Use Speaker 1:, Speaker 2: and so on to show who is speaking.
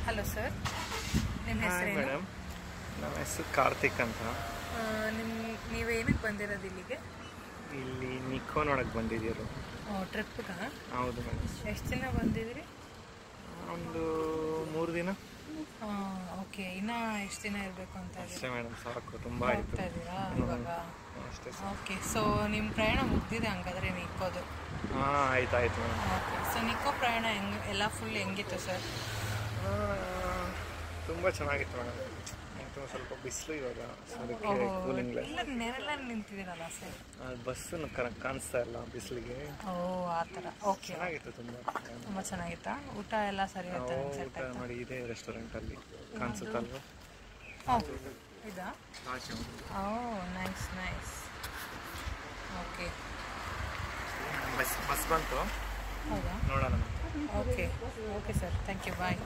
Speaker 1: Hello sir, ನಿಮ್ಮ ಹೆಸರೇನು?
Speaker 2: Madam, ನಮ್ಮ ಹೆಸರು ಕಾರ್ತಿಕ್ ಅಂತ.
Speaker 1: ನೀವು ಏನಕ್ಕೆ ಬಂದಿರೋದು ಇಲ್ಲಿಗೆ?
Speaker 2: ಇಲ್ಲಿ ನಿಕ್ಕೋ ನೋಡಕ್ಕೆ ಬಂದಿದ್ದೀರು.
Speaker 1: ಟ್ರಿಪ್ಗೆ?
Speaker 2: ಹೌದು ಮೇಡಮ್.
Speaker 1: ಎಷ್ಟು ದಿನ ಬಂದಿದ್ದೀರಿ?
Speaker 2: ಒಂದು 3 ದಿನ.
Speaker 1: ಓಕೆ, ಇನ್ನೂ ಎಷ್ಟು ದಿನ ಇರಬೇಕು ಅಂತ?
Speaker 2: ಅಷ್ಟೇ ಮೇಡಮ್, ಸಾಕು. ತುಂಬ ಆಯಿತು.
Speaker 1: ಹೋಗ್ತಾ ಇದ್ದೀರಾ ಇವಾಗ?
Speaker 2: ಅಷ್ಟೇ.
Speaker 1: ಓಕೆ, ಸೊ ನಿಮ್ಮ ಪ್ರಯಾಣ ಮುಗ್ದಿದೆ ಹಂಗಾದ್ರೆ ನಿಕ್ಕೋದು?
Speaker 2: ಹಾಂ, ಆಯ್ತು ಮೇಡಮ್.
Speaker 1: ಓಕೆ, ಸೊ ನಿಕ್ಕೋ ಪ್ರಯಾಣ ಎಲ್ಲ ಫುಲ್ ಹೆಂಗಿತ್ತು ಸರ್?
Speaker 2: ತುಂಬ ಚೆನ್ನಾಗಿತ್ತು ಮೇಡಮ್. ಆಯಿತು, ಸ್ವಲ್ಪ ಬಿಸಿಲು ಇವಾಗ, ಅದಕ್ಕೆ ಕೂಲಿಂಗ್ ಇಲ್ಲ.
Speaker 1: ಇಲ್ಲ, ನೆರಳ ನಿಂತಿದ್ದೀರಲ್ಲ ಸರ್?
Speaker 2: ಬಸ್ಸು ಕಾಣಿಸ್ತಾ ಇಲ್ಲ ಬಿಸಿಲಿಗೆ.
Speaker 1: ಆ ಥರ. ಓಕೆ,
Speaker 2: ಚೆನ್ನಾಗಿತ್ತು. ತುಂಬ
Speaker 1: ಚೆನ್ನಾಗಿತ್ತಾ? ಊಟ ಎಲ್ಲ ಸರಿ ಹೋಯ್ತಾ?
Speaker 2: ಊಟ ನೋಡಿ, ಇದೇ ರೆಸ್ಟೋರೆಂಟಲ್ಲಿ ಕಾಣಿಸುತ್ತಲ್ವ?
Speaker 1: ಇದಾ? ನೈಸ್. ಓಕೆ,
Speaker 2: ಬಸ್ ಬಂತು,
Speaker 1: ಹೌದಾ?
Speaker 2: ನೋಡೋಣ.
Speaker 1: Okay sir, thank you, bye.